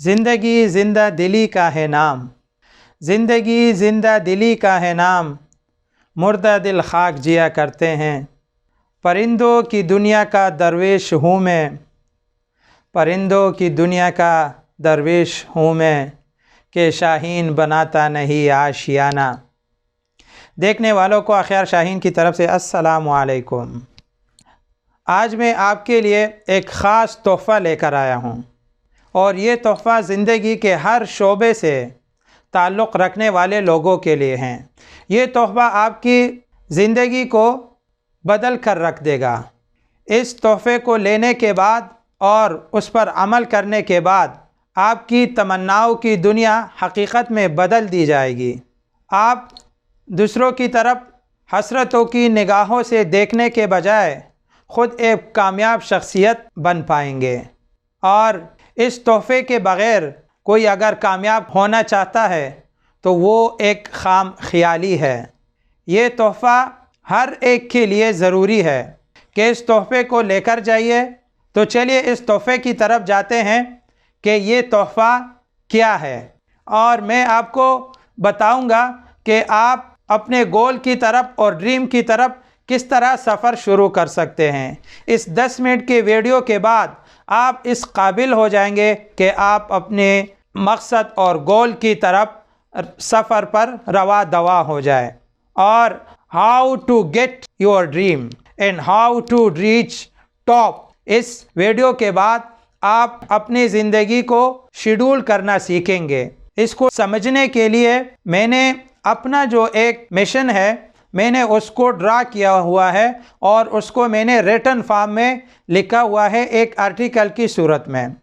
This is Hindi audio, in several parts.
ज़िंदगी ज़िंदा दिली का है नाम, ज़िंदगी ज़िंदा दिली का है नाम, मुर्दा दिल खाक जिया करते हैं। परिंदों की दुनिया का दरवेश हूँ मैं, परिंदों की दुनिया का दरवेश हूँ मैं, कि शाहीन बनाता नहीं आशियाना। देखने वालों को अख्यार शाहीन की तरफ से अस्सलामु अलैकुम। आज मैं आपके लिए एक ख़ास तोहफ़ा लेकर आया हूँ और ये तोहफ़ा ज़िंदगी के हर शोबे से ताल्लुक़ रखने वाले लोगों के लिए हैं। ये तोहफ़ा आपकी ज़िंदगी को बदल कर रख देगा। इस तोहफ़े को लेने के बाद और उस पर अमल करने के बाद आपकी तमन्नाओं की दुनिया हकीकत में बदल दी जाएगी। आप दूसरों की तरफ हसरतों की निगाहों से देखने के बजाय ख़ुद एक कामयाब शख्सियत बन पाएंगे। और इस तोहफ़े के बग़ैर कोई अगर कामयाब होना चाहता है तो वो एक खाम ख्याली है। ये तोहफ़ा हर एक के लिए ज़रूरी है कि इस तोहफ़े को लेकर जाइए। तो चलिए इस तोहफ़े की तरफ जाते हैं कि ये तोहफ़ा क्या है और मैं आपको बताऊंगा कि आप अपने गोल की तरफ और ड्रीम की तरफ किस तरह सफ़र शुरू कर सकते हैं। इस 10 मिनट के वीडियो के बाद आप इस काबिल हो जाएंगे कि आप अपने मकसद और गोल की तरफ सफ़र पर रवा दवा हो जाए। और how to get your dream and how to reach top, इस वीडियो के बाद आप अपनी ज़िंदगी को शेड्यूल करना सीखेंगे। इसको समझने के लिए मैंने अपना जो एक मिशन है मैंने उसको ड्रा किया हुआ है और उसको मैंने रिटन फॉर्म में लिखा हुआ है एक आर्टिकल की सूरत में।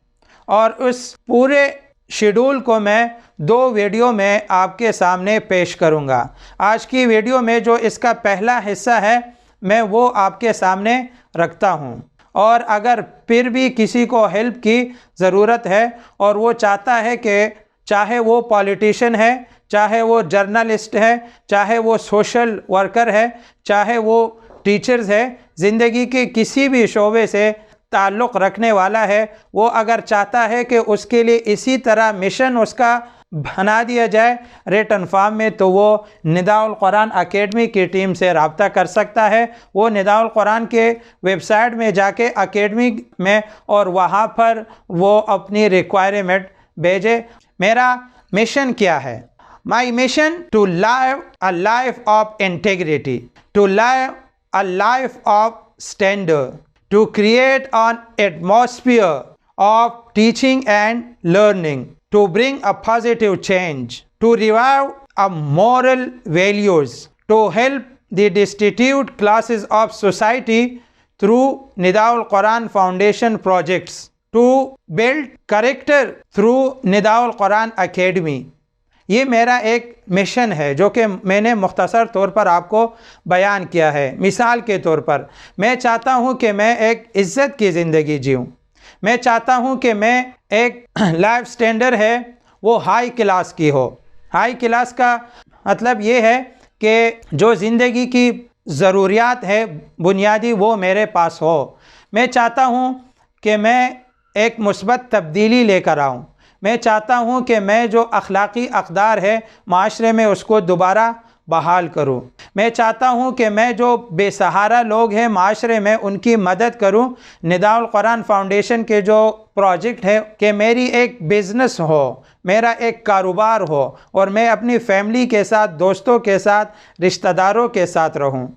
और उस पूरे शेड्यूल को मैं 2 वीडियो में आपके सामने पेश करूंगा। आज की वीडियो में जो इसका पहला हिस्सा है मैं वो आपके सामने रखता हूं। और अगर फिर भी किसी को हेल्प की ज़रूरत है और वो चाहता है कि चाहे वो पॉलिटिशियन है, चाहे वो जर्नलिस्ट है, चाहे वो सोशल वर्कर है, चाहे वो टीचर्स है, ज़िंदगी के किसी भी शोबे से ताल्लुक़ रखने वाला है, वो अगर चाहता है कि उसके लिए इसी तरह मिशन उसका बना दिया जाए रिटन फॉर्म में, तो वो निदाउल कुरान अकेडमी की टीम से रब्ता कर सकता है। वो निदाउल कुरान के वेबसाइट में जाके अकेडमी में और वहाँ पर वो अपनी रिक्वायरमेंट भेजे। मेरा मिशन क्या है? My mission to live a life of integrity, to live a life of standard, to create an atmosphere of teaching and learning, to bring a positive change, to revive a moral values, to help the destitute classes of society through Nidaul Quran Foundation projects, to build character through Nidaul Quran Academy। ये मेरा एक मिशन है जो कि मैंने मुख्तसर तौर पर आपको बयान किया है। मिसाल के तौर पर मैं चाहता हूँ कि मैं एक इज़्ज़त की ज़िंदगी जीऊँ। मैं चाहता हूँ कि मैं एक लाइफ स्टैंडर्ड है वो हाई क्लास की हो। हाई क्लास का मतलब ये है कि जो ज़िंदगी की ज़रूरियात है बुनियादी वो मेरे पास हो। मैं चाहता हूँ कि मैं एक मुस्बत तब्दीली लेकर आऊँ। मैं चाहता हूँ कि मैं जो अखलाक़ी अक़दार है माशरे में उसको दोबारा बहाल करूँ। मैं चाहता हूँ कि मैं जो बेसहारा लोग हैं माशरे में उनकी मदद करूँ। निदाउल कुरान फाउंडेशन के जो प्रोजेक्ट है कि मेरी एक बिज़नेस हो, मेरा एक कारोबार हो और मैं अपनी फैमिली के साथ, दोस्तों के साथ, रिश्तेदारों के साथ रहूँ।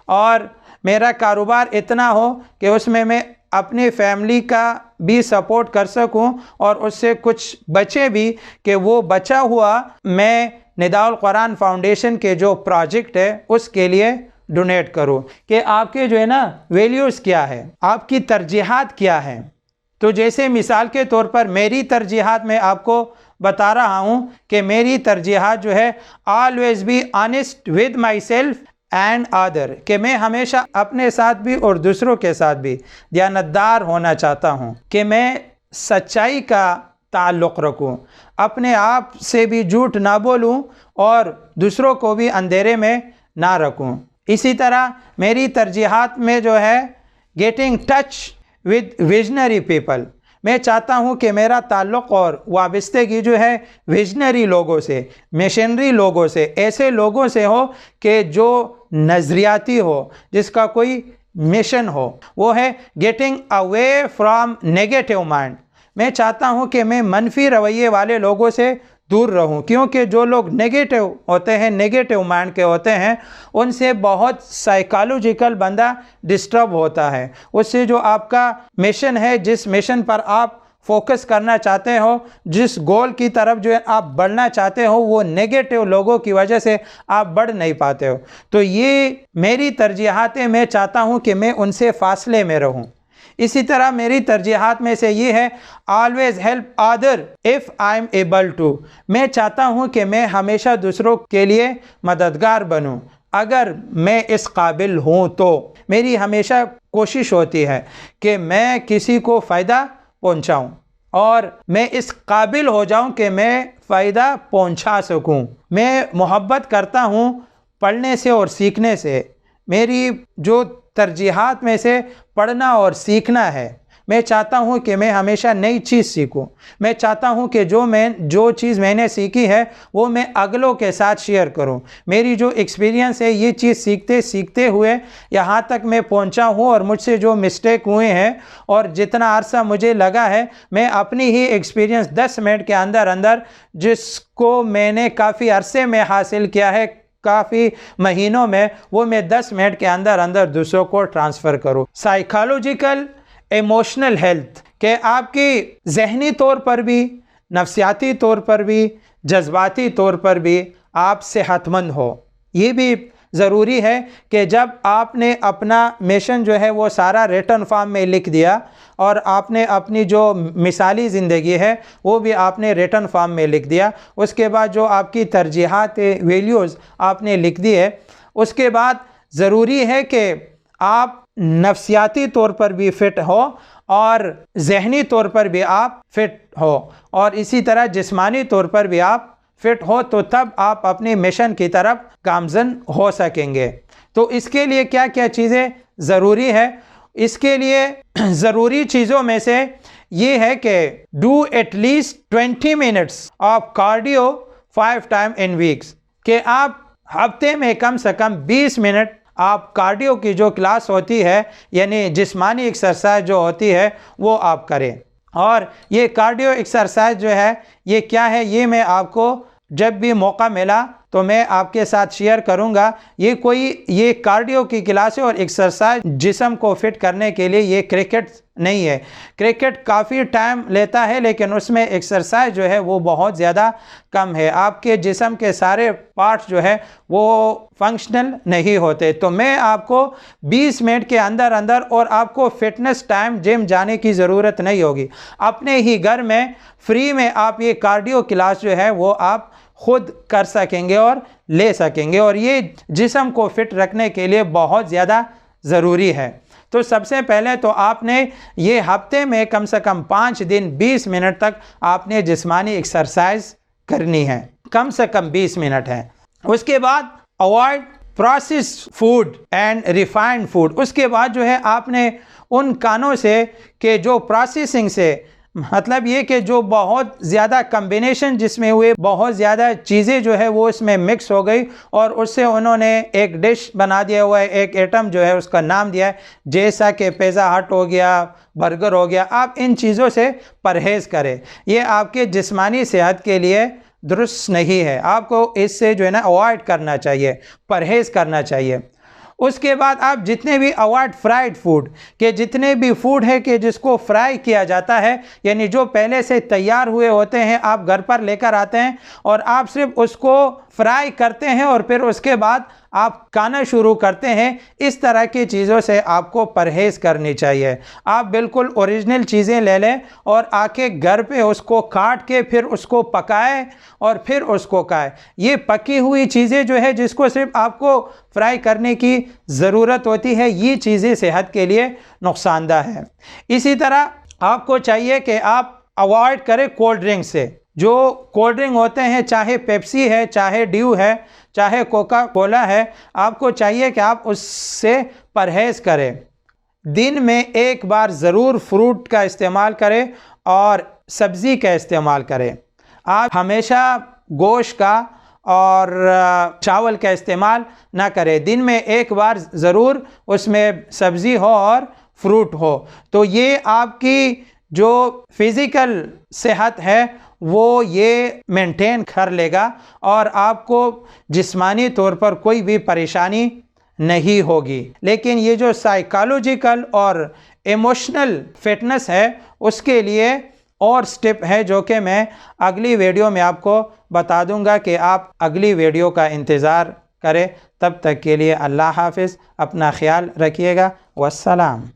और मेरा कारोबार इतना हो कि उसमें मैं अपनी फैमिली का भी सपोर्ट कर सकूं और उससे कुछ बचे भी कि वो बचा हुआ मैं निदाउल कुरान फाउंडेशन के जो प्रोजेक्ट है उसके लिए डोनेट करूं। कि आपके जो है ना वैल्यूज़ क्या है, आपकी तरजीहात क्या है। तो जैसे मिसाल के तौर पर मेरी तरजीहात मैं आपको बता रहा हूं कि मेरी तरजीहात जो है always be honest with my self and other, कि मैं हमेशा अपने साथ भी और दूसरों के साथ भी दयानतदार होना चाहता हूँ, कि मैं सच्चाई का ताल्लुक़ रखूँ, अपने आप से भी झूठ ना बोलूँ और दूसरों को भी अंधेरे में ना रखूँ। इसी तरह मेरी तरजीहात में जो है getting touch with visionary people, मैं चाहता हूँ कि मेरा ताल्लुक़ और वाबस्तगी जो है विजनरी लोगों से, मिशनरी लोगों से, ऐसे लोगों से हो कि जो नज़रियाती हो, जिसका कोई मिशन हो, वो है getting away from negative mind. मैं चाहता हूँ कि मैं मनफी रवैये वाले लोगों से दूर रहूं, क्योंकि जो लोग नेगेटिव होते हैं, नेगेटिव माइंड के होते हैं, उनसे बहुत साइकोलॉजिकल बंदा डिस्टर्ब होता है। उससे जो आपका मिशन है, जिस मिशन पर आप फोकस करना चाहते हो, जिस गोल की तरफ जो है आप बढ़ना चाहते हो, वो नेगेटिव लोगों की वजह से आप बढ़ नहीं पाते हो। तो ये मेरी तरजीहात है, मैं चाहता हूँ कि मैं उनसे फासले में रहूँ। इसी तरह मेरी तरजीहात में से ये है always help other if I am able to. मैं चाहता हूँ कि मैं हमेशा दूसरों के लिए मददगार बनूँ, अगर मैं इस काबिल हूँ तो। मेरी हमेशा कोशिश होती है कि मैं किसी को फ़ायदा पहुँचाऊँ और मैं इस काबिल हो जाऊँ कि मैं फ़ायदा पहुँचा सकूँ। मैं मोहब्बत करता हूँ पढ़ने से और सीखने से। मेरी जो तरजीहात में से पढ़ना और सीखना है। मैं चाहता हूँ कि मैं हमेशा नई चीज़ सीखूँ। मैं चाहता हूँ कि जो चीज़ मैंने सीखी है वो मैं अगलों के साथ शेयर करूँ। मेरी जो एक्सपीरियंस है, ये चीज़ सीखते सीखते हुए यहाँ तक मैं पहुँचा हूँ, और मुझसे जो मिस्टेक हुए हैं और जितना अरसा मुझे लगा है, मैं अपनी ही एक्सपीरियंस 10 मिनट के अंदर अंदर, जिसको मैंने काफ़ी अरसे में हासिल किया है, काफ़ी महीनों में, वो मैं 10 मिनट के अंदर अंदर दूसरों को ट्रांसफ़र करूँ। साइकोलॉजिकल इमोशनल हेल्थ के आपकी ज़हनी तौर पर भी, नफ्सियाती तौर पर भी, जज्बाती तौर पर भी आप सेहतमंद हो। ये भी ज़रूरी है कि जब आपने अपना मिशन जो है वो सारा रिटन फॉर्म में लिख दिया, और आपने अपनी जो मिसाली ज़िंदगी है वो भी आपने रिटन फॉर्म में लिख दिया, उसके बाद जो आपकी तरजीहात वैल्यूज़ आपने लिख दी है, उसके बाद ज़रूरी है कि आप नफ्सियाती तौर पर भी फ़िट हो और ज़हनी तौर पर भी आप फ़िट हो, और इसी तरह जिस्मानी तौर पर भी आप फ़िट हो, तो तब आप अपने मिशन की तरफ गामज़न हो सकेंगे। तो इसके लिए क्या क्या चीज़ें ज़रूरी है? इसके लिए ज़रूरी चीज़ों में से ये है कि do at least 20 minutes of cardio 5 time in weeks, कि आप हफ्ते में कम से कम 20 मिनट आप कार्डियो की जो क्लास होती है, यानी जिस्मानी एक्सरसाइज जो होती है, वो आप करें। और ये कार्डियो एक्सरसाइज जो है ये क्या है, ये मैं आपको जब भी मौका मिला तो मैं आपके साथ शेयर करूंगा। ये कार्डियो की क्लास है और एक्सरसाइज जिस्म को फिट करने के लिए, ये क्रिकेट नहीं है। क्रिकेट काफ़ी टाइम लेता है, लेकिन उसमें एक्सरसाइज जो है वो बहुत ज़्यादा कम है। आपके जिस्म के सारे पार्ट्स जो है वो फंक्शनल नहीं होते। तो मैं आपको 20 मिनट के अंदर अंदर, और आपको फिटनेस टाइम जिम जाने की ज़रूरत नहीं होगी, अपने ही घर में फ्री में आप ये कार्डियो क्लास जो है वो आप खुद कर सकेंगे और ले सकेंगे, और ये जिस्म को फिट रखने के लिए बहुत ज़्यादा ज़रूरी है। तो सबसे पहले तो आपने ये हफ्ते में कम से कम 5 दिन 20 मिनट तक आपने जिस्मानी एक्सरसाइज करनी है, कम से कम 20 मिनट है। उसके बाद avoid processed food and refined food. उसके बाद जो है आपने उन कानों से कि जो प्रोसेसिंग से, मतलब ये कि जो बहुत ज़्यादा कम्बिनेशन जिसमें हुए, बहुत ज़्यादा चीज़ें जो है वो इसमें मिक्स हो गई और उससे उन्होंने एक डिश बना दिया हुआ है, एक आइटम जो है उसका नाम दिया है, जैसा कि पिज़्ज़ा हट हो गया, बर्गर हो गया। आप इन चीज़ों से परहेज़ करें, ये आपके जिस्मानी सेहत के लिए दुरुस्त नहीं है। आपको इससे जो है ना अवॉइड करना चाहिए, परहेज़ करना चाहिए। उसके बाद आप जितने भी अवॉइड फ्राइड फूड, के जितने भी फूड है कि जिसको फ्राई किया जाता है, यानी जो पहले से तैयार हुए होते हैं, आप घर पर लेकर आते हैं और आप सिर्फ उसको फ्राई करते हैं और फिर उसके बाद आप खाना शुरू करते हैं, इस तरह की चीज़ों से आपको परहेज़ करनी चाहिए। आप बिल्कुल ओरिजिनल चीज़ें ले लें और आके घर पे उसको काट के फिर उसको पकाएं और फिर उसको खाएं। ये पकी हुई चीज़ें जो है जिसको सिर्फ आपको फ्राई करने की ज़रूरत होती है, ये चीज़ें सेहत के लिए नुकसानदा है। इसी तरह आपको चाहिए कि आप अवॉइड करें कोल्ड ड्रिंक से। जो कोल्ड ड्रिंक होते हैं, चाहे पेप्सी है, चाहे ड्यू है, चाहे कोका कोला है, आपको चाहिए कि आप उससे परहेज़ करें। दिन में एक बार ज़रूर फ्रूट का इस्तेमाल करें और सब्ज़ी का इस्तेमाल करें। आप हमेशा गोश्त का और चावल का इस्तेमाल ना करें। दिन में एक बार ज़रूर उसमें सब्ज़ी हो और फ्रूट हो, तो ये आपकी जो फिज़िकल सेहत है वो ये मेंटेन कर लेगा और आपको जिस्मानी तौर पर कोई भी परेशानी नहीं होगी। लेकिन ये जो साइकोलॉजिकल और इमोशनल फिटनेस है उसके लिए और स्टेप है जो कि मैं अगली वीडियो में आपको बता दूंगा कि आप अगली वीडियो का इंतज़ार करें। तब तक के लिए अल्लाह हाफ़िज़, अपना ख्याल रखिएगा। वस्सलाम।